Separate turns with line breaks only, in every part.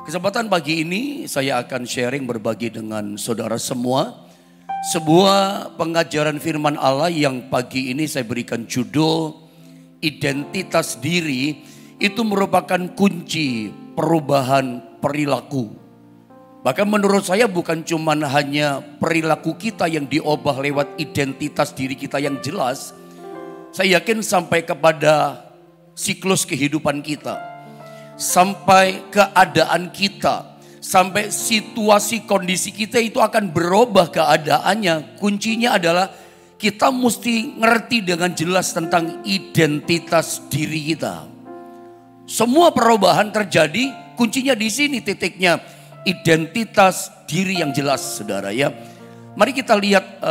Kesempatan pagi ini saya akan sharing berbagi dengan saudara semua sebuah pengajaran firman Allah yang pagi ini saya berikan judul identitas diri itu merupakan kunci perubahan perilaku. Bahkan menurut saya bukan cuma hanya perilaku kita yang diubah lewat identitas diri kita yang jelas. Saya yakin sampai kepada siklus kehidupan kita. Sampai keadaan kita, sampai situasi kondisi kita itu akan berubah keadaannya. Kuncinya adalah kita mesti ngerti dengan jelas tentang identitas diri kita. Semua perubahan terjadi, kuncinya di sini titiknya. Identitas diri yang jelas, saudara ya. Mari kita lihat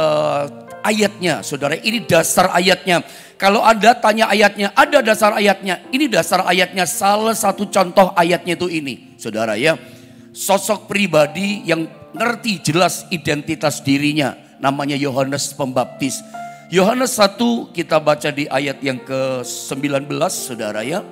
ayatnya, saudara. Ini dasar ayatnya. Kalau Anda tanya ayatnya, ada dasar ayatnya. Ini dasar ayatnya, salah satu contoh ayatnya itu ini, saudara ya. Sosok pribadi yang ngerti jelas identitas dirinya, namanya Yohanes Pembaptis. Yohanes 1 kita baca di ayat yang ke-19, saudara ya.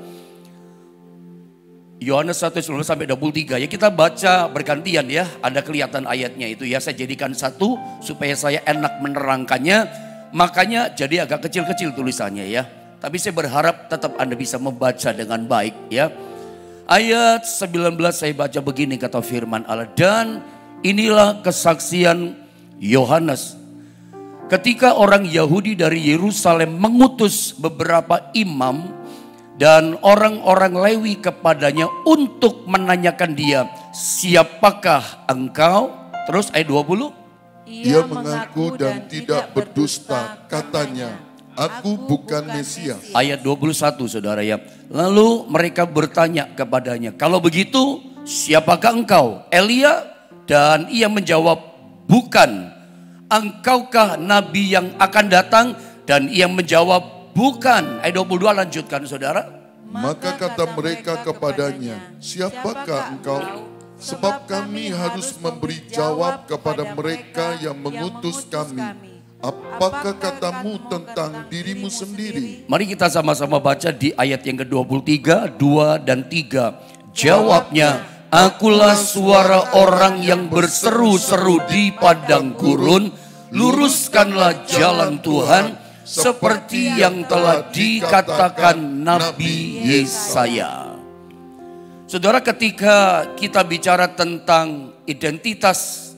Yohanes 1 sampai 23 ya, kita baca bergantian ya. Ada kelihatan ayatnya itu ya, saya jadikan satu supaya saya enak menerangkannya. Makanya jadi agak kecil-kecil tulisannya ya. Tapi saya berharap tetap Anda bisa membaca dengan baik ya. Ayat 19 saya baca begini kata firman Allah. Dan inilah kesaksian Yohanes. Ketika orang Yahudi dari Yerusalem mengutus beberapa imam dan orang-orang Lewi kepadanya untuk menanyakan dia, siapakah engkau? Terus ayat 20.
Ia mengaku dan tidak berdusta, katanya, aku bukan Mesias.
Ayat 21 saudara ya. Lalu mereka bertanya kepadanya, kalau begitu siapakah engkau? Elia? Dan ia menjawab, bukan. Engkaukah nabi yang akan datang? Dan ia menjawab, bukan. Ayat 22 lanjutkan saudara.
Maka kata mereka kepadanya, siapakah engkau? Sebab kami harus memberi jawab kepada mereka yang mengutus kami. Apakah katamu tentang dirimu sendiri?
Mari kita sama-sama baca di ayat yang ke-23, 2 dan 3. Jawabnya, akulah suara orang yang berseru-seru di padang gurun. Luruskanlah jalan Tuhan seperti yang telah dikatakan Nabi Yesaya. Saudara, ketika kita bicara tentang identitas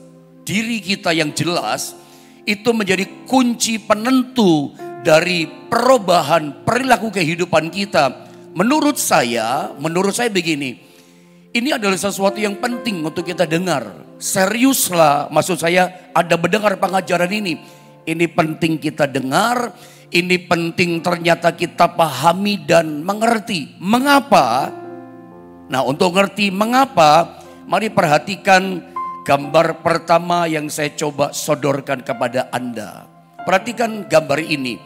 diri kita yang jelas, itu menjadi kunci penentu dari perubahan perilaku kehidupan kita. Menurut saya begini, ini adalah sesuatu yang penting untuk kita dengar. Seriuslah, maksud saya ada mendengar pengajaran ini. Ini penting kita dengar, ini penting ternyata kita pahami dan mengerti. Mengapa? Nah, untuk ngerti mengapa, mari perhatikan gambar pertama yang saya coba sodorkan kepada Anda. Perhatikan gambar ini.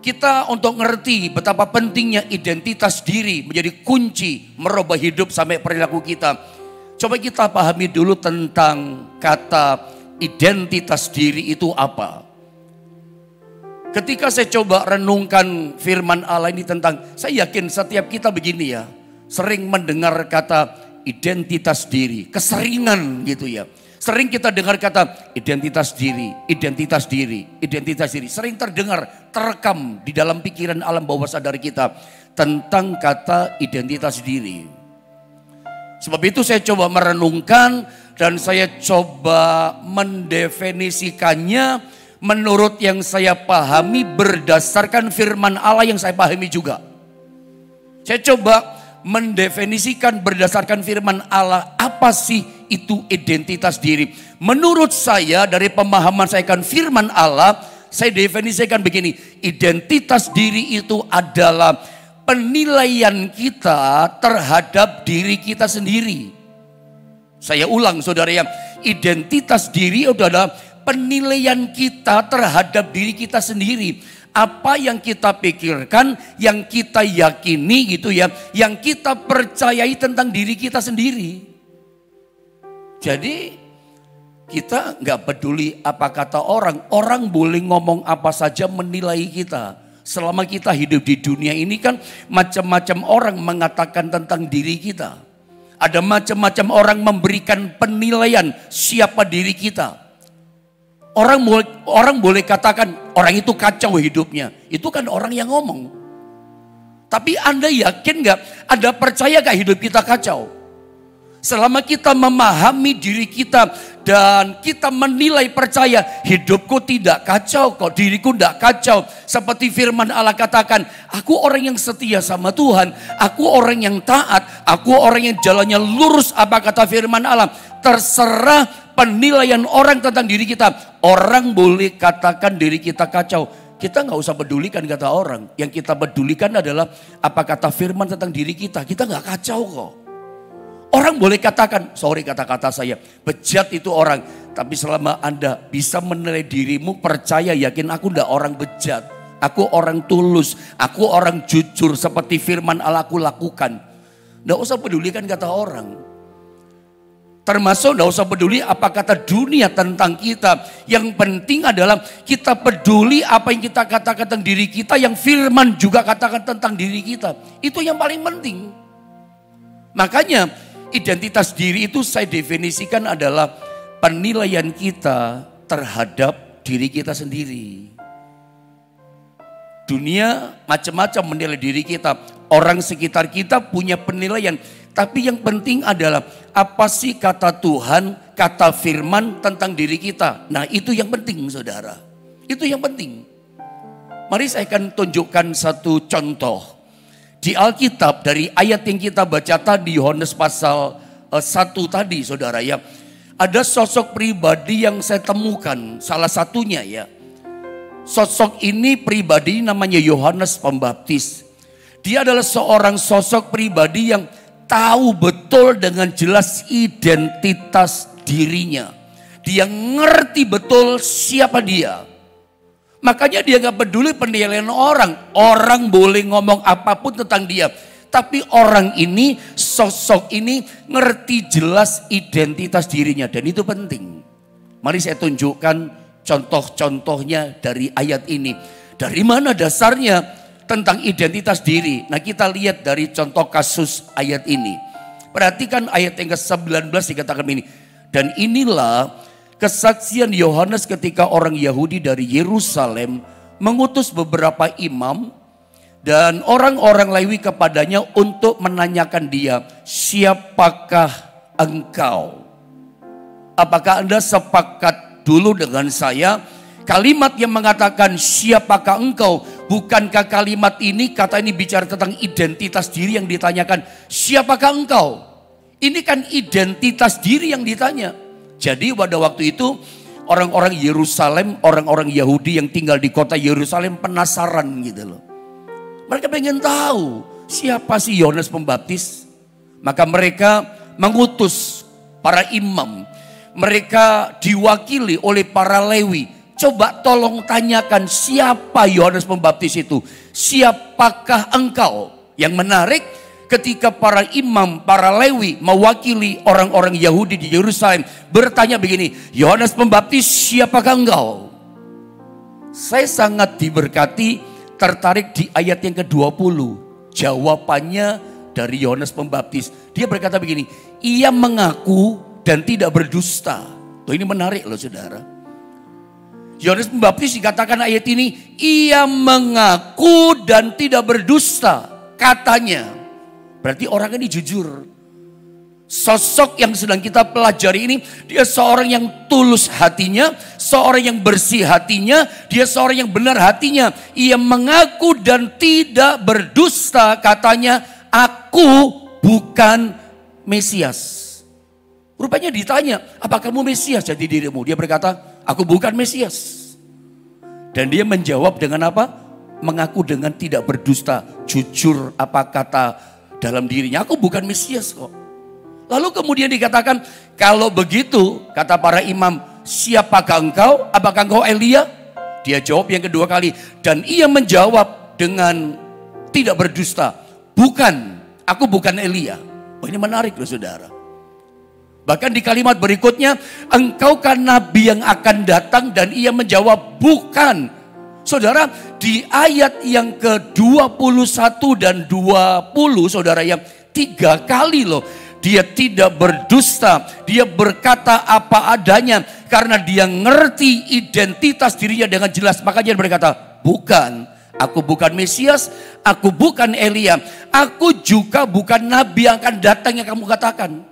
Kita untuk ngerti betapa pentingnya identitas diri menjadi kunci merubah hidup sampai perilaku kita. Coba kita pahami dulu tentang kata identitas diri itu apa. Ketika saya coba renungkan firman Allah ini tentang, saya yakin setiap kita begini ya. Sering mendengar kata identitas diri, keseringan gitu ya. Sering kita dengar kata identitas diri, identitas diri, identitas diri. Sering terdengar, terekam di dalam pikiran alam bawah sadar kita tentang kata identitas diri. Sebab itu saya coba merenungkan dan saya coba mendefinisikannya menurut yang saya pahami berdasarkan firman Allah yang saya pahami juga. Saya coba mendefinisikan berdasarkan firman Allah apa sih itu identitas diri. Menurut saya dari pemahaman saya akan firman Allah, saya definisikan begini. Identitas diri itu adalah penilaian kita terhadap diri kita sendiri. Saya ulang saudara ya, identitas diri adalah penilaian kita terhadap diri kita sendiri. Apa yang kita pikirkan, yang kita yakini gitu ya, yang kita percayai tentang diri kita sendiri. Jadi kita nggak peduli apa kata orang. Orang boleh ngomong apa saja menilai kita. Selama kita hidup di dunia ini kan macam-macam orang mengatakan tentang diri kita. Ada macam-macam orang memberikan penilaian siapa diri kita. Orang boleh katakan orang itu kacau hidupnya. Itu kan orang yang ngomong. Tapi Anda yakin gak? Anda percaya gak hidup kita kacau? Selama kita memahami diri kita dan kita menilai percaya hidupku tidak kacau kok, diriku tidak kacau. Seperti firman Allah katakan, aku orang yang setia sama Tuhan, aku orang yang taat, aku orang yang jalannya lurus. Apa kata firman Allah? Terserah penilaian orang tentang diri kita. Orang boleh katakan diri kita kacau. Kita nggak usah pedulikan kata orang. Yang kita pedulikan adalah apa kata firman tentang diri kita. Kita nggak kacau kok. Orang boleh katakan, sorry kata-kata saya, bejat itu orang. Tapi selama Anda bisa menilai dirimu, percaya, yakin aku ndak orang bejat. Aku orang tulus, aku orang jujur seperti firman Allah aku lakukan. Nggak usah pedulikan kata orang. Termasuk nggak usah peduli apa kata dunia tentang kita. Yang penting adalah kita peduli apa yang kita katakan tentang diri kita, yang firman juga katakan tentang diri kita. Itu yang paling penting. Makanya identitas diri itu saya definisikan adalah penilaian kita terhadap diri kita sendiri. Dunia macam-macam menilai diri kita. Orang sekitar kita punya penilaian. Tapi yang penting adalah apa sih kata Tuhan, kata firman tentang diri kita. Nah itu yang penting saudara. Itu yang penting. Mari saya akan tunjukkan satu contoh. Di Alkitab dari ayat yang kita baca tadi, Yohanes pasal 1 tadi saudara ya. Ada sosok pribadi yang saya temukan, salah satunya ya. Sosok ini pribadi namanya Yohanes Pembaptis. Dia adalah seorang sosok pribadi yang tahu betul dengan jelas identitas dirinya. Dia ngerti betul siapa dia. Makanya dia gak peduli penilaian orang. Orang boleh ngomong apapun tentang dia. Tapi orang ini, sosok ini ngerti jelas identitas dirinya. Dan itu penting. Mari saya tunjukkan contoh-contohnya dari ayat ini. Dari mana dasarnya tentang identitas diri? Nah kita lihat dari contoh kasus ayat ini. Perhatikan ayat yang ke-19 dikatakan ini. Dan inilah kesaksian Yohanes ketika orang Yahudi dari Yerusalem mengutus beberapa imam dan orang-orang Lewi kepadanya untuk menanyakan dia, siapakah engkau? Apakah Anda sepakat dulu dengan saya? Kalimat yang mengatakan siapakah engkau, bukankah kalimat ini, kata ini bicara tentang identitas diri yang ditanyakan, siapakah engkau? Ini kan identitas diri yang ditanya. Jadi pada waktu itu orang-orang Yerusalem, orang-orang Yahudi yang tinggal di kota Yerusalem penasaran gitu loh. Mereka pengen tahu siapa sih Yohanes Pembaptis. Maka mereka mengutus para imam. Mereka diwakili oleh para Lewi. Coba tolong tanyakan siapa Yohanes Pembaptis itu. Siapakah engkau? Yang menarik, ketika para imam, para Lewi mewakili orang-orang Yahudi di Yerusalem bertanya begini, Yohanes Pembaptis siapakah engkau? Saya sangat diberkati, tertarik di ayat yang ke-20. Jawabannya dari Yohanes Pembaptis. Dia berkata begini, ia mengaku dan tidak berdusta. Tuh ini menarik loh saudara. Yohanes Pembaptis dikatakan ayat ini, ia mengaku dan tidak berdusta. Katanya. Berarti orang ini jujur. Sosok yang sedang kita pelajari ini, dia seorang yang tulus hatinya, seorang yang bersih hatinya, dia seorang yang benar hatinya. Ia mengaku dan tidak berdusta, katanya, aku bukan Mesias. Rupanya ditanya, apa kamu Mesias jadi dirimu? Dia berkata, aku bukan Mesias. Dan dia menjawab dengan apa? Mengaku dengan tidak berdusta, jujur apa kata dalam dirinya, aku bukan Mesias kok. Lalu kemudian dikatakan, kalau begitu, kata para imam, siapakah engkau? Apakah engkau Elia? Dia jawab yang kedua kali. Dan ia menjawab dengan tidak berdusta, bukan, aku bukan Elia. Oh ini menarik loh saudara. Bahkan di kalimat berikutnya, engkau kan nabi yang akan datang, dan ia menjawab, bukan. Saudara, di ayat yang ke-21 dan 20, saudara, yang 3 kali loh, dia tidak berdusta, dia berkata apa adanya karena dia ngerti identitas dirinya dengan jelas. Makanya dia berkata, bukan, aku bukan Mesias, aku bukan Elia, aku juga bukan nabi yang akan datang yang kamu katakan.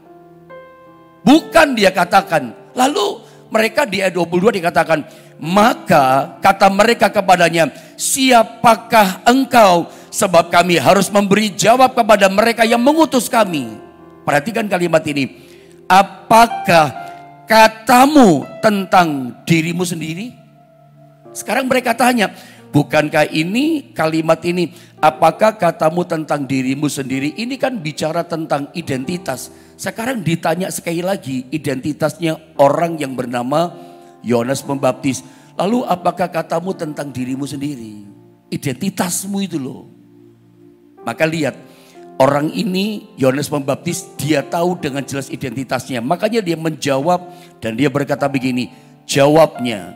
Bukan, dia katakan. Lalu mereka di ayat 22 dikatakan, maka kata mereka kepadanya, siapakah engkau? Sebab kami harus memberi jawab kepada mereka yang mengutus kami. Perhatikan kalimat ini. Apakah katamu tentang dirimu sendiri? Sekarang mereka tanya, bukankah ini kalimat ini, apakah katamu tentang dirimu sendiri? Ini kan bicara tentang identitas. Sekarang ditanya sekali lagi, identitasnya orang yang bernama Yohanes Pembaptis. Lalu apakah katamu tentang dirimu sendiri? Identitasmu itu loh. Maka lihat, orang ini Yohanes Pembaptis, dia tahu dengan jelas identitasnya. Makanya dia menjawab dan dia berkata begini, jawabnya,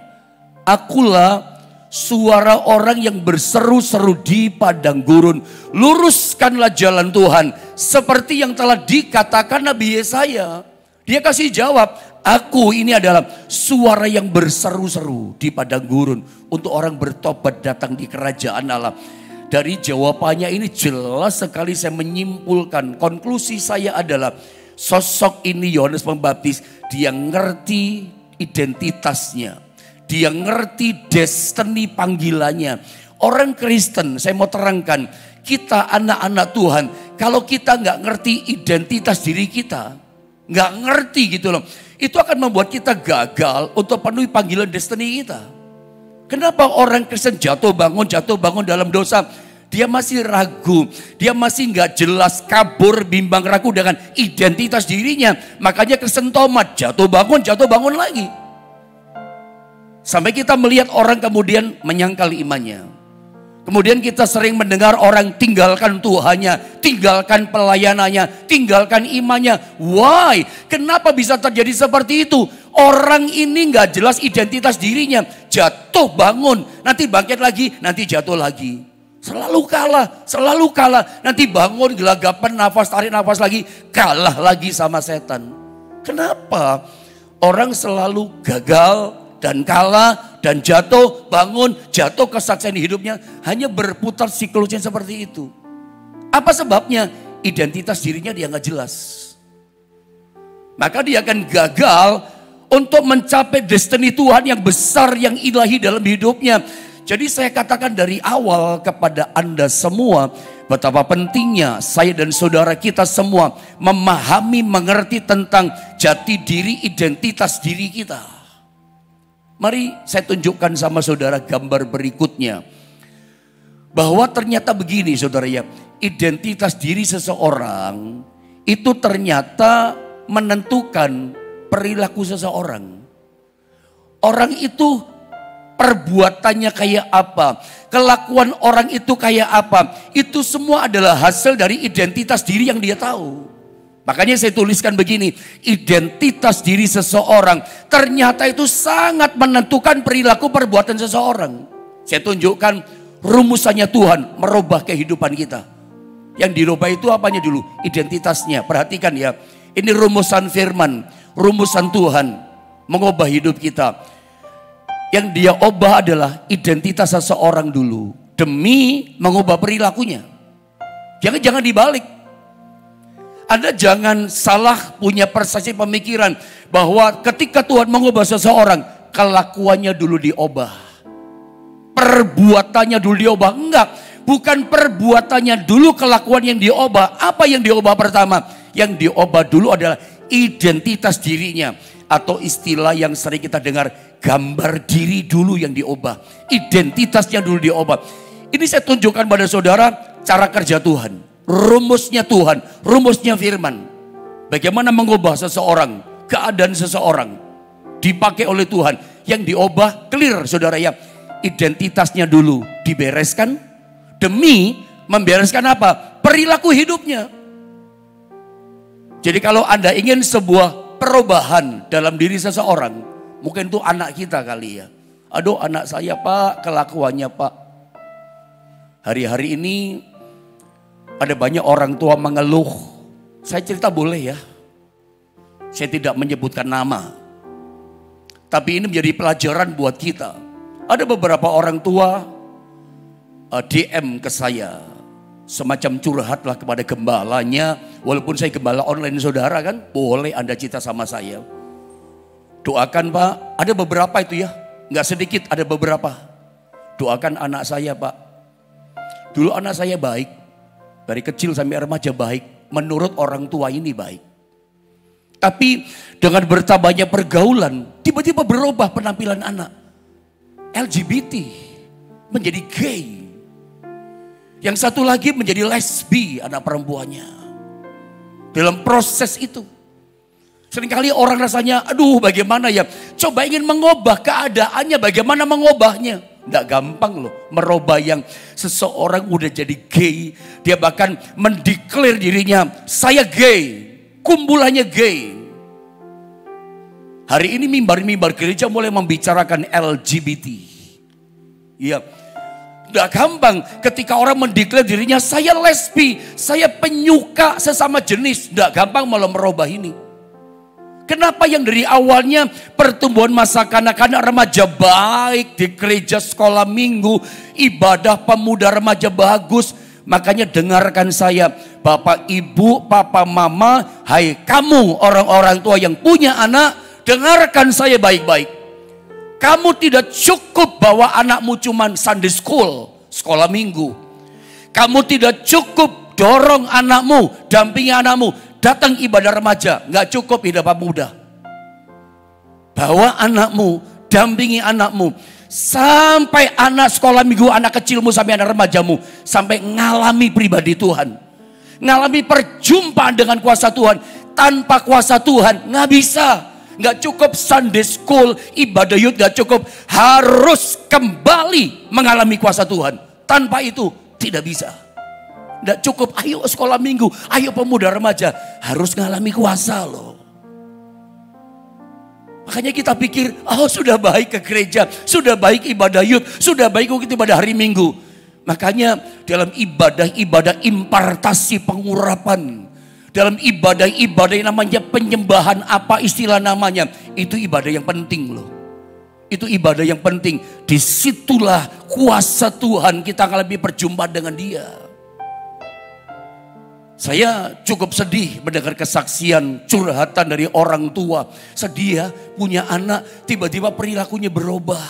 akulah suara orang yang berseru-seru di padang gurun, luruskanlah jalan Tuhan, seperti yang telah dikatakan Nabi Yesaya. Dia kasih jawab, aku ini adalah suara yang berseru-seru di padang gurun untuk orang bertobat datang di kerajaan Allah. Dari jawabannya ini jelas sekali saya menyimpulkan, konklusi saya adalah sosok ini Yohanes Pembaptis, dia ngerti identitasnya. Dia ngerti destiny panggilannya. Orang Kristen, saya mau terangkan, kita anak-anak Tuhan, kalau kita nggak ngerti identitas diri kita, nggak ngerti gitu loh, itu akan membuat kita gagal untuk penuhi panggilan destiny kita. Kenapa orang Kristen jatuh bangun dalam dosa? Dia masih ragu, dia masih nggak jelas, kabur, bimbang, ragu dengan identitas dirinya. Makanya Kristen tomat, jatuh bangun lagi. Sampai kita melihat orang kemudian menyangkal imannya. Kemudian kita sering mendengar orang tinggalkan Tuhannya, tinggalkan pelayanannya, tinggalkan imannya. Why? Kenapa bisa terjadi seperti itu? Orang ini nggak jelas identitas dirinya. Jatuh bangun, nanti bangkit lagi, nanti jatuh lagi. Selalu kalah. Nanti bangun, gelagapan, nafas, tarik nafas lagi, kalah lagi sama setan. Kenapa? Orang selalu gagal dan kalah dan jatuh, bangun, jatuh, kesaksian hidupnya hanya berputar siklusnya seperti itu. Apa sebabnya? Identitas dirinya dia nggak jelas. Maka dia akan gagal untuk mencapai destiny Tuhan yang besar, yang ilahi dalam hidupnya. Jadi saya katakan dari awal kepada Anda semua, betapa pentingnya saya dan saudara kita semua memahami, mengerti tentang jati diri, identitas diri kita. Mari saya tunjukkan sama saudara gambar berikutnya. Bahwa ternyata begini saudara ya, identitas diri seseorang itu ternyata menentukan perilaku seseorang. Orang itu perbuatannya kayak apa, kelakuan orang itu kayak apa, itu semua adalah hasil dari identitas diri yang dia tahu. Makanya saya tuliskan begini, identitas diri seseorang ternyata itu sangat menentukan perilaku perbuatan seseorang. Saya tunjukkan rumusannya Tuhan merubah kehidupan kita. Yang dirubah itu apanya dulu? Identitasnya. Perhatikan ya, ini rumusan firman, rumusan Tuhan mengubah hidup kita. Yang dia ubah adalah identitas seseorang dulu demi mengubah perilakunya. Jangan dibalik. Anda jangan salah punya persepsi pemikiran bahwa ketika Tuhan mengubah seseorang, kelakuannya dulu diubah, perbuatannya dulu diubah. Enggak, bukan perbuatannya dulu, kelakuan yang diubah. Apa yang diubah pertama? Yang diubah dulu adalah identitas dirinya, atau istilah yang sering kita dengar, gambar diri dulu yang diubah, identitasnya dulu diubah. Ini saya tunjukkan pada saudara cara kerja Tuhan, rumusnya Tuhan, rumusnya firman. Bagaimana mengubah seseorang, keadaan seseorang dipakai oleh Tuhan. Yang diubah clear saudara ya, identitasnya dulu dibereskan demi membereskan apa? Perilaku hidupnya. Jadi kalau Anda ingin sebuah perubahan dalam diri seseorang, mungkin itu anak kita kali ya. Aduh, anak saya Pak, kelakuannya Pak. Hari-hari ini ada banyak orang tua mengeluh Saya cerita boleh ya? Saya tidak menyebutkan nama. Tapi ini menjadi pelajaran buat kita. Ada beberapa orang tua DM ke saya. Semacam curhatlah kepada gembalanya. Walaupun saya gembala online saudara kan. Boleh Anda cerita sama saya. Doakan Pak. Ada beberapa itu ya. Nggak sedikit, ada beberapa. Doakan anak saya Pak. Dulu anak saya baik. Dari kecil sampai remaja baik. Menurut orang tua ini baik. Tapi dengan bertambahnya pergaulan, tiba-tiba berubah penampilan anak. LGBT, menjadi gay. Yang satu lagi menjadi lesbi anak perempuannya. Dalam proses itu. Seringkali orang rasanya, aduh bagaimana ya. Coba ingin mengubah keadaannya, bagaimana mengubahnya. Tidak gampang loh merubah yang seseorang udah jadi gay. Dia bahkan mendeklar dirinya, saya gay. Kumpulannya gay. Hari ini mimbar-mimbar gereja mulai membicarakan LGBT. Iya. Tidak gampang ketika orang mendeklar dirinya saya lesbi, saya penyuka sesama jenis. Tidak gampang malah merubah ini. Kenapa yang dari awalnya pertumbuhan masa kanak-kanak remaja baik di gereja sekolah minggu, ibadah pemuda remaja bagus. Makanya dengarkan saya, Bapak, Ibu, Papa, Mama, hai kamu orang-orang tua yang punya anak, dengarkan saya baik-baik. Kamu tidak cukup bawa anakmu cuman Sunday school, sekolah minggu. Kamu tidak cukup dorong anakmu, dampingi anakmu, datang ibadah remaja. Nggak cukup hidup muda. Bawa anakmu, dampingi anakmu. Sampai anak sekolah minggu, anak kecilmu sampai anak remajamu. Sampai ngalami pribadi Tuhan. Ngalami perjumpaan dengan kuasa Tuhan. Tanpa kuasa Tuhan nggak bisa. Nggak cukup Sunday school, ibadah youth nggak cukup. Harus kembali mengalami kuasa Tuhan. Tanpa itu tidak bisa. Nggak cukup, ayo sekolah minggu, ayo pemuda remaja. Harus ngalami kuasa loh. Makanya kita pikir, oh sudah baik ke gereja, sudah baik ibadah youth, sudah baik kita ibadah hari minggu. Makanya dalam ibadah-ibadah impartasi pengurapan, dalam ibadah-ibadah yang namanya penyembahan, apa istilah namanya, itu ibadah yang penting loh. Itu ibadah yang penting. Disitulah kuasa Tuhan kita akan lebih berjumpa dengan Dia. Saya cukup sedih mendengar kesaksian curhatan dari orang tua. Sedih ya, punya anak tiba-tiba perilakunya berubah.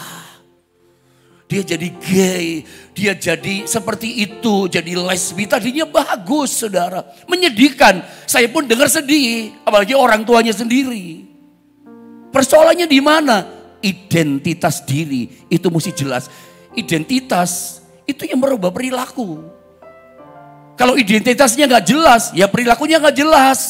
Dia jadi gay, dia jadi seperti itu, jadi lesbi. Tadinya bagus saudara, menyedihkan. Saya pun dengar sedih, apalagi orang tuanya sendiri. Persoalannya di mana? Identitas diri itu mesti jelas. Identitas itu yang merubah perilaku. Kalau identitasnya gak jelas, ya perilakunya gak jelas.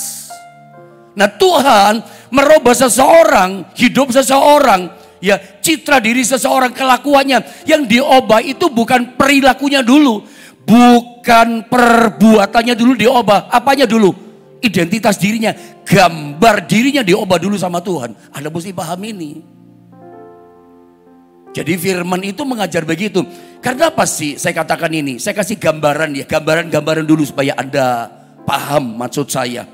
Nah Tuhan merubah seseorang, hidup seseorang, ya citra diri seseorang, kelakuannya. Yang diubah itu bukan perilakunya dulu, bukan perbuatannya dulu diubah. Apanya dulu? Identitas dirinya, gambar dirinya diubah dulu sama Tuhan. Anda mesti paham ini. Jadi firman itu mengajar begitu. Karena apa sih saya katakan ini? Saya kasih gambaran ya, gambaran dulu supaya Anda paham maksud saya.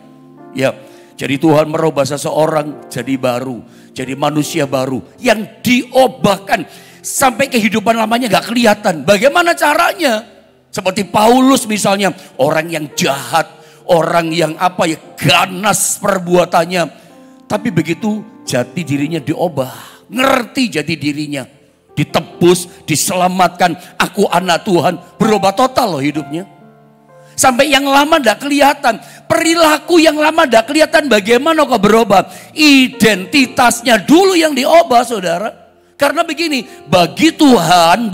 Ya, jadi Tuhan merubah seseorang jadi baru, jadi manusia baru yang diubahkan sampai kehidupan lamanya gak kelihatan. Bagaimana caranya? Seperti Paulus misalnya, orang yang jahat, orang yang ganas perbuatannya. Tapi begitu jati dirinya diubah, ngerti jati dirinya. Ditebus, diselamatkan, aku anak Tuhan, berubah total loh hidupnya. Sampai yang lama tidak kelihatan, perilaku yang lama tidak kelihatan, bagaimana kok berubah? Identitasnya dulu yang diubah saudara. Karena begini, bagi Tuhan,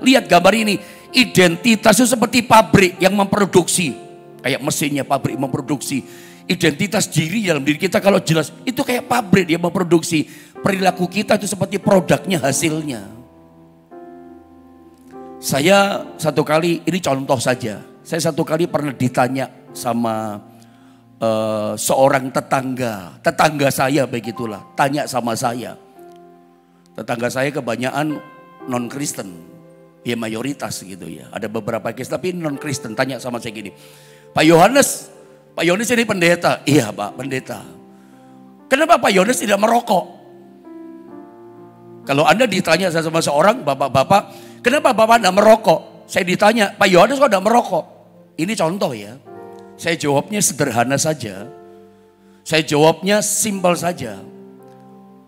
lihat gambar ini, identitas itu seperti pabrik yang memproduksi. Kayak mesinnya pabrik memproduksi. Identitas diri dalam diri kita kalau jelas, itu kayak pabrik yang memproduksi. Perilaku kita itu seperti produknya, hasilnya. Saya satu kali, ini contoh saja. Saya satu kali pernah ditanya sama seorang tetangga saya begitulah. Tanya sama saya. Tetangga saya kebanyakan non-Kristen. Ya mayoritas gitu ya. Ada beberapa Kristen tapi non-Kristen. Tanya sama saya gini. Pak Yohanes, Pak Yones ini pendeta. Iya Pak, pendeta. Kenapa Pak Yones tidak merokok? Kalau Anda ditanya sama seorang, bapak-bapak, kenapa Bapak tidak merokok? Saya ditanya, Pak Yones kok tidak merokok? Ini contoh ya. Saya jawabnya sederhana saja. Saya jawabnya simpel saja.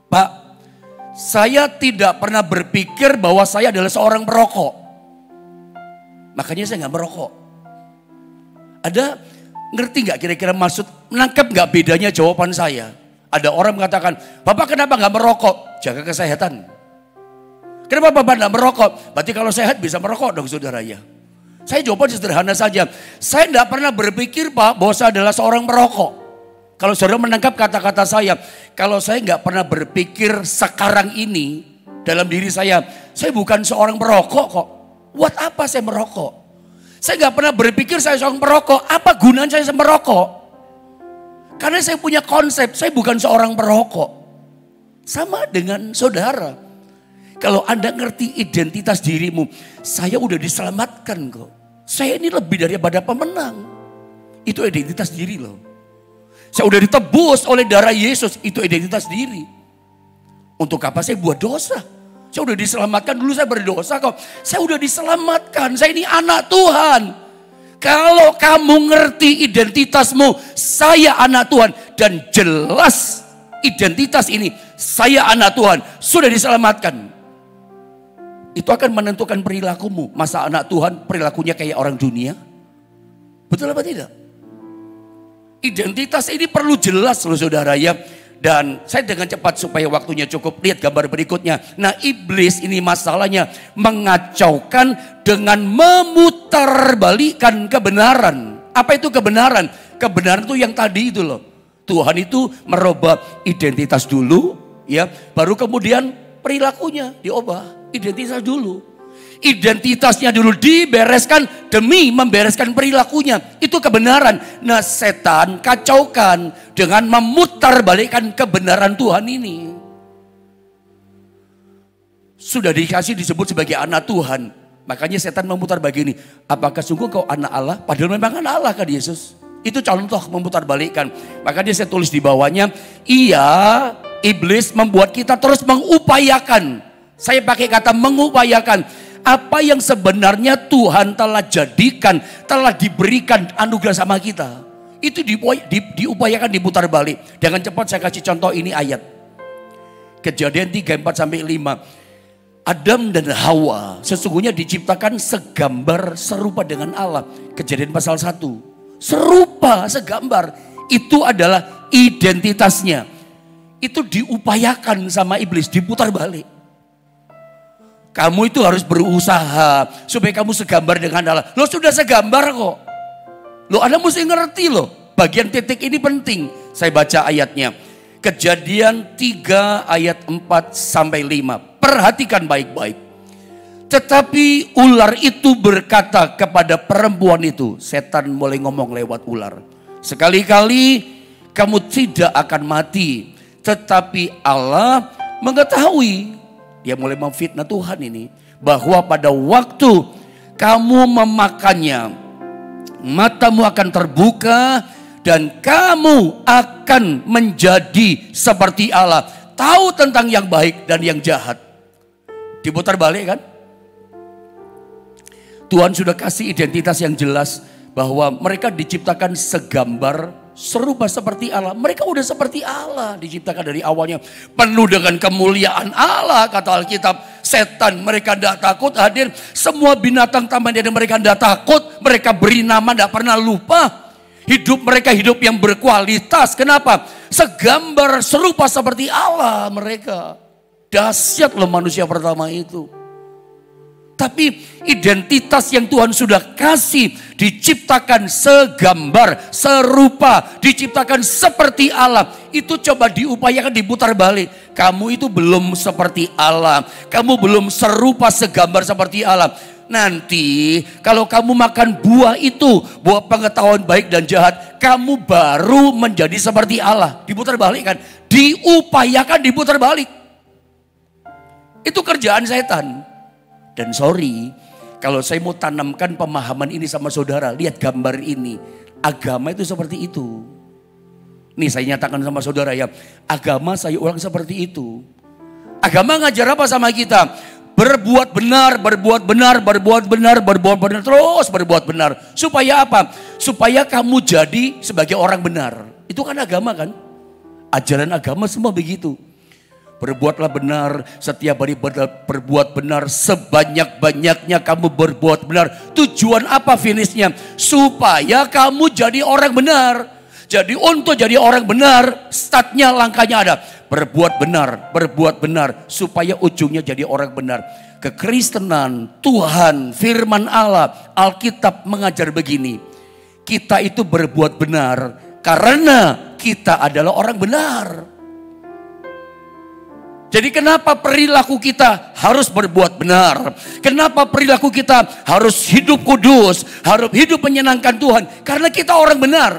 Pak, saya tidak pernah berpikir bahwa saya adalah seorang perokok. Makanya saya nggak merokok. Ada ngerti nggak kira-kira maksud, menangkap nggak bedanya jawaban saya? Ada orang mengatakan, Bapak kenapa nggak merokok? Jaga kesehatan. Kenapa Bapak nggak merokok? Berarti kalau sehat bisa merokok dong saudara ya. Saya jawaban sederhana saja. Saya tidak pernah berpikir Pak bahwa saya adalah seorang perokok. Kalau saudara menangkap kata-kata saya, kalau saya nggak pernah berpikir sekarang ini dalam diri saya bukan seorang perokok kok. Buat apa saya merokok? Saya nggak pernah berpikir saya seorang perokok. Apa gunanya saya merokok? Karena saya punya konsep, saya bukan seorang perokok. Sama dengan saudara. Kalau Anda ngerti identitas dirimu, saya udah diselamatkan kok. Saya ini lebih daripada pemenang. Itu identitas diri loh. Saya udah ditebus oleh darah Yesus, itu identitas diri. Untuk apa saya buat dosa? Saya udah diselamatkan, dulu saya berdosa kok. Saya udah diselamatkan, saya ini anak Tuhan. Kalau kamu ngerti identitasmu, saya anak Tuhan. Dan jelas identitas ini, saya anak Tuhan, sudah diselamatkan. Itu akan menentukan perilakumu. Masa anak Tuhan perilakunya kayak orang dunia? Betul apa tidak? Identitas ini perlu jelas loh saudara ya. Dan saya dengan cepat supaya waktunya cukup, lihat gambar berikutnya. Nah iblis ini masalahnya mengacaukan dengan memutarbalikkan kebenaran. Apa itu kebenaran? Kebenaran itu yang tadi itu loh. Tuhan itu merubah identitas dulu ya, baru kemudian perilakunya diubah. Identitas dulu. Identitasnya dulu dibereskan demi membereskan perilakunya. Itu kebenaran. Nah setan kacaukan dengan memutarbalikkan kebenaran Tuhan ini. Sudah dikasih disebut sebagai anak Tuhan. Makanya setan memutar begini. Apakah sungguh kau anak Allah? Padahal memang anak Allah kan Yesus. Itu contoh memutarbalikkan. Makanya saya tulis di bawahnya. Iya, iblis membuat kita terus mengupayakan. Saya pakai kata mengupayakan. Apa yang sebenarnya Tuhan telah jadikan, telah diberikan anugerah sama kita. Itu diupayakan diputar balik. Dengan cepat saya kasih contoh ini ayat. Kejadian 3:4-5. Adam dan Hawa sesungguhnya diciptakan segambar serupa dengan Allah. Kejadian pasal 1. Serupa, segambar. Itu adalah identitasnya. Itu diupayakan sama iblis, diputar balik. Kamu itu harus berusaha supaya kamu segambar dengan Allah. Lo sudah segambar kok. Lo Anda mesti ngerti loh. Bagian titik ini penting. Saya baca ayatnya. Kejadian 3 ayat 4-5. Perhatikan baik-baik. Tetapi ular itu berkata kepada perempuan itu. Setan mulai ngomong lewat ular. Sekali-kali kamu tidak akan mati. Tetapi Allah mengetahui. Dia mulai memfitnah Tuhan ini. Bahwa pada waktu kamu memakannya, matamu akan terbuka dan kamu akan menjadi seperti Allah. Tahu tentang yang baik dan yang jahat. Diputar balik kan? Tuhan sudah kasih identitas yang jelas bahwa mereka diciptakan segambar serupa seperti Allah. Mereka udah seperti Allah, diciptakan dari awalnya. Penuh dengan kemuliaan Allah, kata Alkitab. Setan mereka tidak takut hadir. Semua binatang taman dan mereka tidak takut. Mereka beri nama, tidak pernah lupa. Hidup mereka hidup yang berkualitas. Kenapa? Segambar serupa seperti Allah mereka. Dahsyat loh manusia pertama itu. Tapi identitas yang Tuhan sudah kasih diciptakan segambar, serupa, diciptakan seperti Allah. Itu coba diupayakan diputar balik. Kamu itu belum seperti Allah. Kamu belum serupa segambar seperti Allah. Nanti kalau kamu makan buah itu, buah pengetahuan baik dan jahat, kamu baru menjadi seperti Allah. Diputar balik kan? Diupayakan diputar balik. Itu kerjaan setan. Dan sorry, kalau saya mau tanamkan pemahaman ini sama saudara, lihat gambar ini. Agama itu seperti itu. Nih saya nyatakan sama saudara ya, agama saya ulang seperti itu. Agama ngajar apa sama kita? Berbuat benar, berbuat benar, berbuat benar, berbuat benar, terus berbuat benar. Supaya apa? Supaya kamu jadi sebagai orang benar. Itu kan agama kan? Ajaran agama semua begitu. Berbuatlah benar, setiap hari berbuat benar, sebanyak-banyaknya kamu berbuat benar. Tujuan apa finishnya? Supaya kamu jadi orang benar. Jadi untuk jadi orang benar, startnya langkahnya ada. Berbuat benar, supaya ujungnya jadi orang benar. Kekristenan, Tuhan, firman Allah, Alkitab mengajar begini. Kita itu berbuat benar karena kita adalah orang benar. Jadi kenapa perilaku kita harus berbuat benar? Kenapa perilaku kita harus hidup kudus, harus hidup menyenangkan Tuhan? Karena kita orang benar.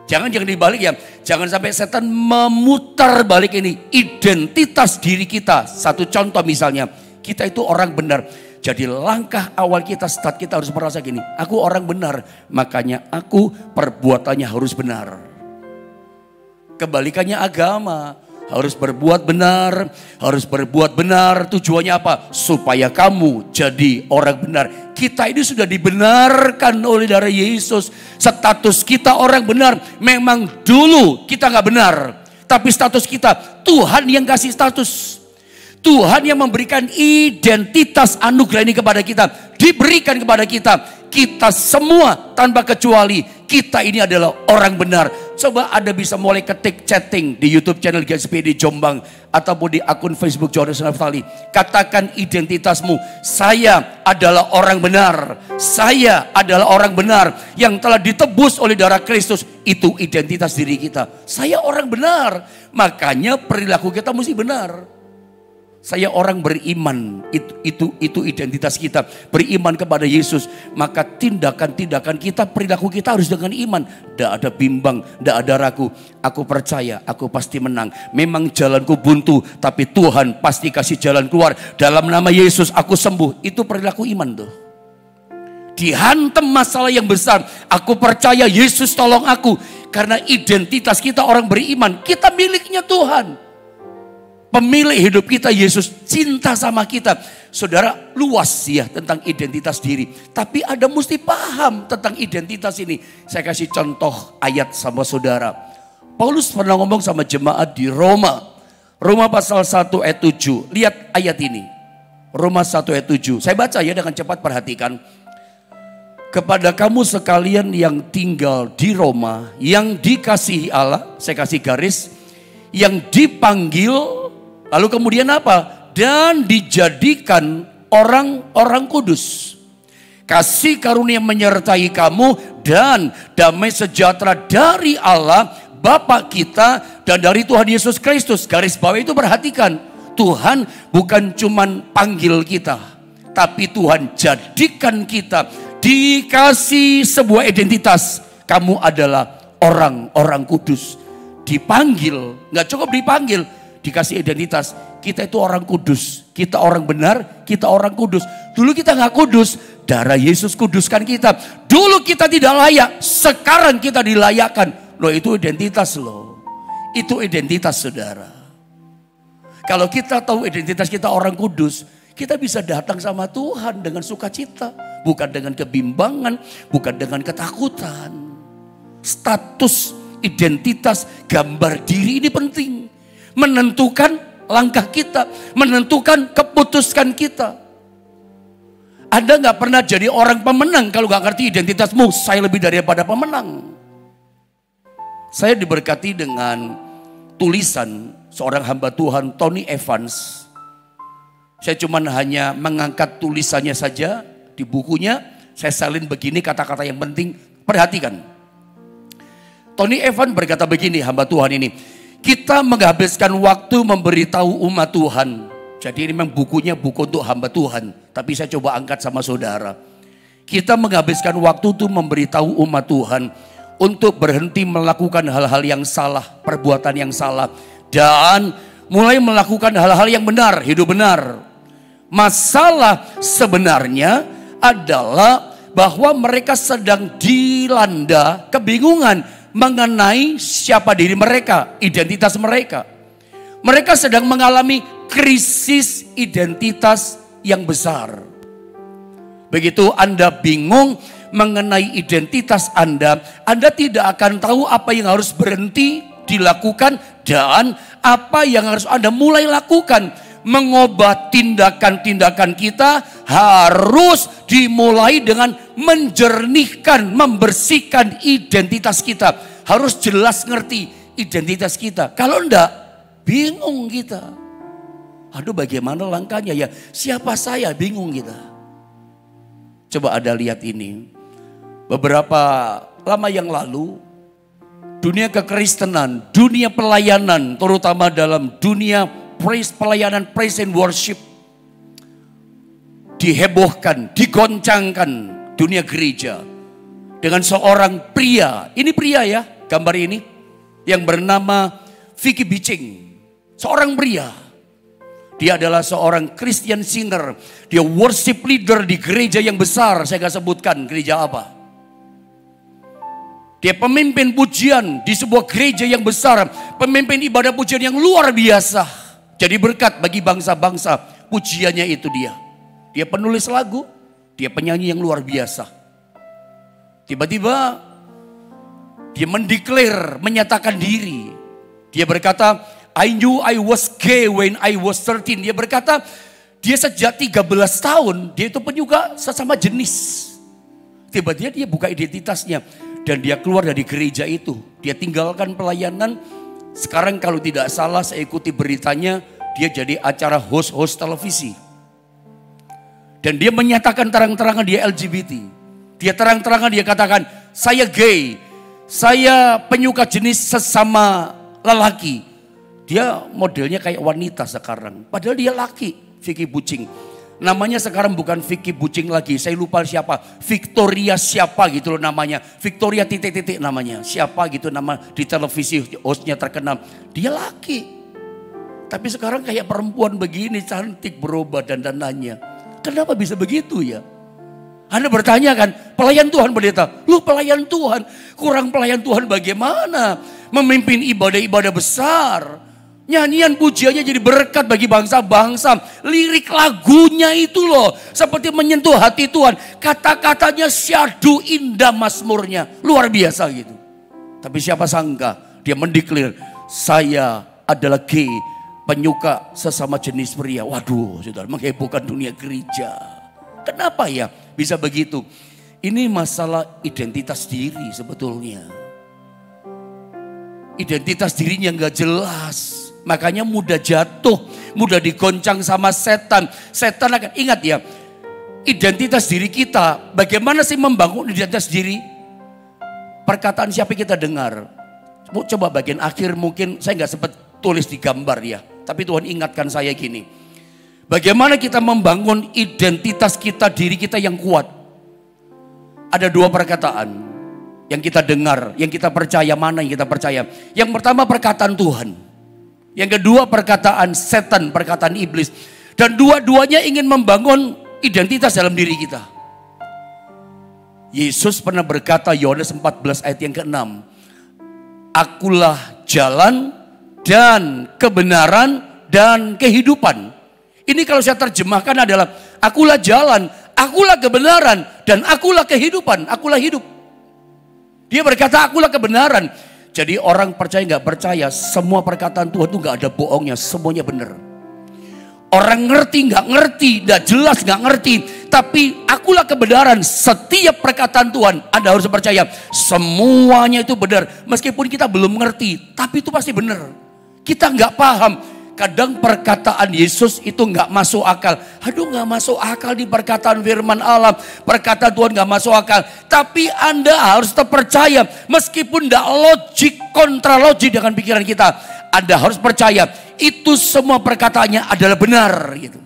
Jangan dibalik ya. Jangan sampai setan memutar balik ini. Identitas diri kita. Satu contoh misalnya. Kita itu orang benar. Jadi langkah awal kita, start kita harus merasa gini. Aku orang benar. Makanya aku perbuatannya harus benar. Kebalikannya agama. Harus berbuat benar. Harus berbuat benar. Tujuannya apa? Supaya kamu jadi orang benar. Kita ini sudah dibenarkan oleh darah Yesus. Status kita orang benar. Memang dulu kita gak benar. Tapi status kita, Tuhan yang kasih status. Tuhan yang memberikan identitas anugerah ini kepada kita. Diberikan kepada kita. Kita semua tanpa kecuali. Kita ini adalah orang benar. Coba Anda bisa mulai ketik chatting di YouTube channel GSPD Jombang. Ataupun di akun Facebook Johannes Naftali. Katakan identitasmu. Saya adalah orang benar. Saya adalah orang benar. Yang telah ditebus oleh darah Kristus. Itu identitas diri kita. Saya orang benar. Makanya perilaku kita mesti benar. Saya orang beriman, itu identitas kita. Beriman kepada Yesus. Maka tindakan-tindakan kita, perilaku kita harus dengan iman. Tidak ada bimbang, tidak ada ragu. Aku percaya, aku pasti menang. Memang jalanku buntu, tapi Tuhan pasti kasih jalan keluar. Dalam nama Yesus aku sembuh. Itu perilaku iman tuh. Dihantam masalah yang besar. Aku percaya Yesus tolong aku. Karena identitas kita orang beriman. Kita miliknya Tuhan. Pemilik hidup kita Yesus, cinta sama kita. Saudara, luas ya tentang identitas diri. Tapi Anda mesti paham tentang identitas ini. Saya kasih contoh ayat sama saudara. Paulus pernah ngomong sama jemaat di Roma. Roma pasal 1 ayat 7. Lihat ayat ini. Roma 1 ayat 7. Saya baca ya dengan cepat, perhatikan. Kepada kamu sekalian yang tinggal di Roma, yang dikasihi Allah, saya kasih garis, yang dipanggil. Lalu kemudian apa? Dan dijadikan orang-orang kudus. Kasih karunia menyertai kamu dan damai sejahtera dari Allah Bapa kita dan dari Tuhan Yesus Kristus. Garis bawah itu perhatikan. Tuhan bukan cuman panggil kita. Tapi Tuhan jadikan kita. Dikasih sebuah identitas. Kamu adalah orang-orang kudus. Dipanggil. Gak cukup dipanggil. Dikasih identitas, kita itu orang kudus, kita orang benar, kita orang kudus. Dulu kita gak kudus, darah Yesus kuduskan kita. Dulu kita tidak layak, sekarang kita dilayakkan. Loh itu identitas loh, itu identitas saudara. Kalau kita tahu identitas kita orang kudus, kita bisa datang sama Tuhan dengan sukacita. Bukan dengan kebimbangan, bukan dengan ketakutan. Status, identitas, gambar diri ini penting. Menentukan langkah kita, menentukan keputusan kita. Anda gak pernah jadi orang pemenang kalau gak ngerti identitasmu. Saya lebih daripada pemenang. Saya diberkati dengan tulisan seorang hamba Tuhan, Tony Evans. Saya cuma hanya mengangkat tulisannya saja di bukunya. Saya salin begini kata-kata yang penting. Perhatikan. Tony Evans berkata begini, hamba Tuhan ini. Kita menghabiskan waktu memberitahu umat Tuhan. Jadi ini memang bukunya buku untuk hamba Tuhan. Tapi saya coba angkat sama saudara. Kita menghabiskan waktu untuk memberitahu umat Tuhan. Untuk berhenti melakukan hal-hal yang salah. Perbuatan yang salah. Dan mulai melakukan hal-hal yang benar. Hidup benar. Masalah sebenarnya adalah bahwa mereka sedang dilanda kebingungan mengenai siapa diri mereka, identitas mereka. Mereka sedang mengalami krisis identitas yang besar. Begitu Anda bingung mengenai identitas Anda tidak akan tahu apa yang harus berhenti dilakukan dan apa yang harus Anda mulai lakukan. Mengubah tindakan-tindakan kita harus dimulai dengan menjernihkan, membersihkan identitas kita. Harus jelas ngerti identitas kita. Kalau enggak, bingung kita. Aduh, bagaimana langkahnya ya? Siapa saya? Bingung kita. Coba Anda lihat ini. Beberapa lama yang lalu, dunia kekristenan, dunia pelayanan, terutama dalam dunia pelayanan praise and worship, dihebohkan, digoncangkan dunia gereja dengan seorang pria. Ini pria ya, gambar ini, yang bernama Vicky Biching. Seorang pria. Dia adalah seorang Christian singer. Dia worship leader di gereja yang besar. Saya gak sebutkan gereja apa. Dia pemimpin pujian di sebuah gereja yang besar. Pemimpin ibadah pujian yang luar biasa. Jadi berkat bagi bangsa-bangsa. Pujiannya itu dia. Dia penulis lagu. Dia penyanyi yang luar biasa. Tiba-tiba dia mendeklar, menyatakan diri. Dia berkata, I knew I was gay when I was 13. Dia berkata, dia sejak 13 tahun, dia itu penyuka sesama jenis. Tiba-tiba dia buka identitasnya. Dan dia keluar dari gereja itu. Dia tinggalkan pelayanan. Sekarang kalau tidak salah saya ikuti beritanya, dia jadi acara host televisi. Dan dia menyatakan terang-terangan dia LGBT. Dia terang-terangan dia katakan, saya gay. Saya penyuka jenis sesama lelaki. Dia modelnya kayak wanita sekarang. Padahal dia laki, Vicky Biching. Namanya sekarang bukan Vicky Biching lagi. Saya lupa siapa. Victoria siapa gitu loh namanya. Victoria titik-titik namanya. Siapa gitu nama di televisi hostnya terkenal. Dia laki. Tapi sekarang kayak perempuan begini cantik berubah dandanannya. Kenapa bisa begitu ya? Anda bertanya kan, pelayan Tuhan pendeta. Lu pelayan Tuhan, kurang pelayan Tuhan bagaimana? Memimpin ibadah-ibadah besar. Nyanyian pujiannya jadi berkat bagi bangsa-bangsa. Lirik lagunya itu loh, seperti menyentuh hati Tuhan. Kata-katanya syahdu indah mazmurnya. Luar biasa gitu. Tapi siapa sangka dia mendeklar, saya adalah gay, penyuka sesama jenis pria. Waduh, saudara, menghebohkan dunia gereja. Kenapa ya bisa begitu? Ini masalah identitas diri sebetulnya. Identitas dirinya gak jelas. Makanya mudah jatuh, mudah digoncang sama setan. Setan akan, ingat ya, identitas diri kita. Bagaimana sih membangun identitas diri? Perkataan siapa kita dengar? Coba bagian akhir mungkin saya gak sempat tulis di gambar ya. Tapi Tuhan ingatkan saya gini. Bagaimana kita membangun identitas kita, diri kita yang kuat? Ada dua perkataan yang kita dengar, yang kita percaya, mana yang kita percaya. Yang pertama perkataan Tuhan. Yang kedua perkataan setan, perkataan iblis. Dan dua-duanya ingin membangun identitas dalam diri kita. Yesus pernah berkata, Yohanes 14 ayat yang ke-6. Akulah jalan dan kebenaran dan kehidupan. Ini kalau saya terjemahkan adalah akulah jalan, akulah kebenaran, dan akulah kehidupan, akulah hidup. Dia berkata akulah kebenaran. Jadi orang percaya nggak percaya, semua perkataan Tuhan itu nggak ada bohongnya, semuanya benar. Orang ngerti nggak ngerti, nggak jelas nggak ngerti, tapi akulah kebenaran. Setiap perkataan Tuhan Anda harus percaya, semuanya itu benar. Meskipun kita belum ngerti, tapi itu pasti benar. Kita nggak paham. Kadang perkataan Yesus itu nggak masuk akal. Aduh, nggak masuk akal di perkataan firman Allah. Perkataan Tuhan nggak masuk akal. Tapi Anda harus terpercaya. Meskipun nggak logik, kontra logik dengan pikiran kita. Anda harus percaya. Itu semua perkataannya adalah benar. Gitu.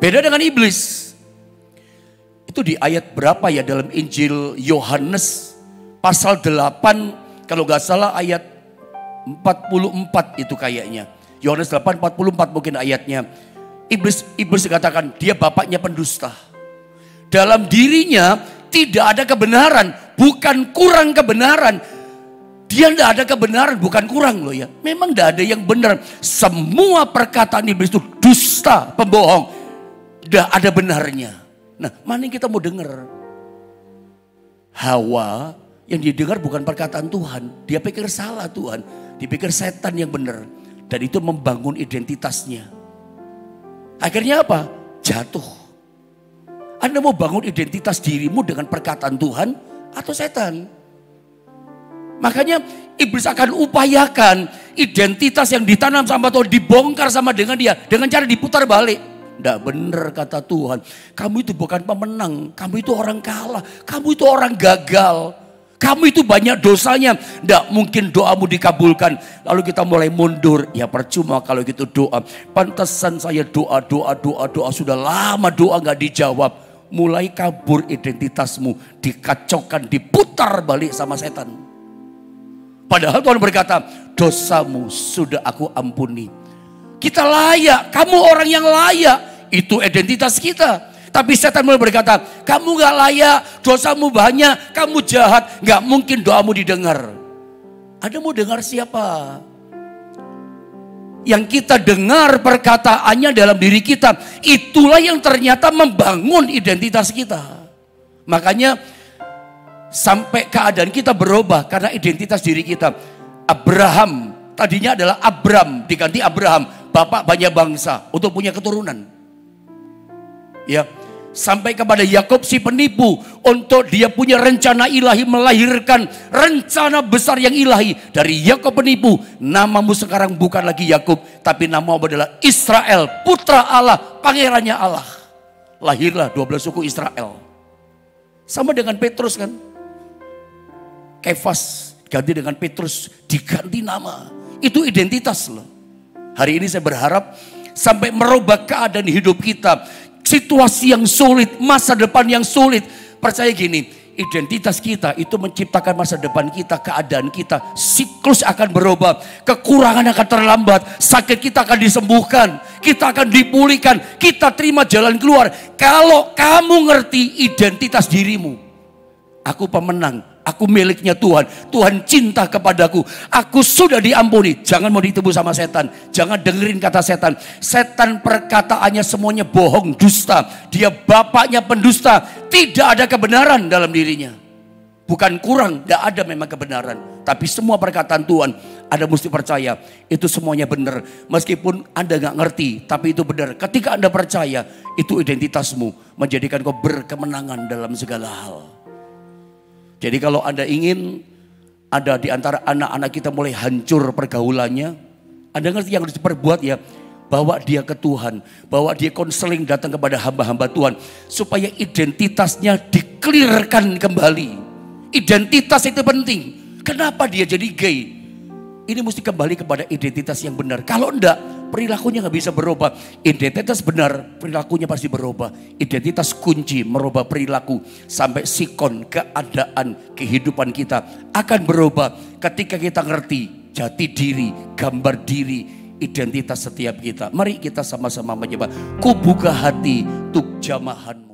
Beda dengan iblis. Itu di ayat berapa ya dalam Injil Yohanes. Pasal 8. Kalau nggak salah ayat 44 itu kayaknya. Yohanes 8:44 mungkin ayatnya. Iblis dikatakan dia bapaknya pendusta. dalam dirinya tidak ada kebenaran, bukan kurang kebenaran. Dia tidak ada kebenaran, bukan kurang loh ya. Memang tidak ada yang benar. Semua perkataan iblis itu dusta, pembohong. Tidak ada benarnya. Nah, mana yang kita mau dengar? Hawa yang didengar bukan perkataan Tuhan. Dia pikir salah Tuhan. Dipikir setan yang benar. Dan itu membangun identitasnya. Akhirnya apa? Jatuh. Anda mau bangun identitas dirimu dengan perkataan Tuhan atau setan? Makanya iblis akan upayakan identitas yang ditanam sama Tuhan dibongkar sama dengan dia. Dengan cara diputar balik. Tidak benar kata Tuhan. Kamu itu bukan pemenang. Kamu itu orang kalah. Kamu itu orang gagal. Kamu itu banyak dosanya. Tidak mungkin doamu dikabulkan. Lalu kita mulai mundur. Ya percuma kalau gitu doa. Pantesan saya doa. Sudah lama doa gak dijawab. Mulai kabur identitasmu. Dikacaukan, diputar balik sama setan. Padahal Tuhan berkata, dosamu sudah aku ampuni. Kita layak, kamu orang yang layak. Itu identitas kita. Tapi setan mulai berkata, kamu gak layak, dosamu banyak, kamu jahat, gak mungkin doamu didengar. Anda mau dengar siapa? Yang kita dengar perkataannya dalam diri kita, itulah yang ternyata membangun identitas kita. Makanya sampai keadaan kita berubah karena identitas diri kita. Abraham, tadinya adalah Abram, diganti Abraham, bapak banyak bangsa, untuk punya keturunan. Ya, sampai kepada Yakub si penipu, untuk dia punya rencana ilahi, melahirkan rencana besar yang ilahi. Dari Yakub penipu, namamu sekarang bukan lagi Yakub, tapi namamu adalah Israel, putra Allah, pangerannya Allah. Lahirlah 12 suku Israel. Sama dengan Petrus kan, Kefas ganti dengan Petrus, diganti nama. Itu identitas loh. Hari ini saya berharap sampai merubah keadaan hidup kita. Situasi yang sulit, masa depan yang sulit. Percaya gini, identitas kita itu menciptakan masa depan kita, keadaan kita. Siklus akan berubah, kekurangan akan terlambat, sakit kita akan disembuhkan, kita akan dipulihkan, kita terima jalan keluar. Kalau kamu ngerti identitas dirimu, aku pemenang, aku miliknya Tuhan, Tuhan cinta kepadaku, aku sudah diampuni. Jangan mau ditebus sama setan, jangan dengerin kata setan. Setan perkataannya semuanya bohong, dusta. Dia bapaknya pendusta, tidak ada kebenaran dalam dirinya. Bukan kurang, tidak ada memang kebenaran. Tapi semua perkataan Tuhan, Anda mesti percaya, itu semuanya benar. Meskipun Anda gak ngerti, tapi itu benar. Ketika Anda percaya, itu identitasmu, menjadikan kau berkemenangan dalam segala hal. Jadi kalau Anda ingin ada di antara anak-anak kita mulai hancur pergaulannya, Anda ngerti yang harus diperbuat ya, bawa dia ke Tuhan, bawa dia konseling datang kepada hamba-hamba Tuhan, supaya identitasnya dikelirkan kembali. Identitas itu penting. Kenapa dia jadi gay? Ini mesti kembali kepada identitas yang benar. Kalau enggak, perilakunya nggak bisa berubah. Identitas benar, perilakunya pasti berubah. Identitas kunci merubah perilaku. Sampai sikon, keadaan, kehidupan kita akan berubah. Ketika kita ngerti jati diri, gambar diri, identitas setiap kita. Mari kita sama-sama menyembah. Ku buka hati untuk jamahanmu.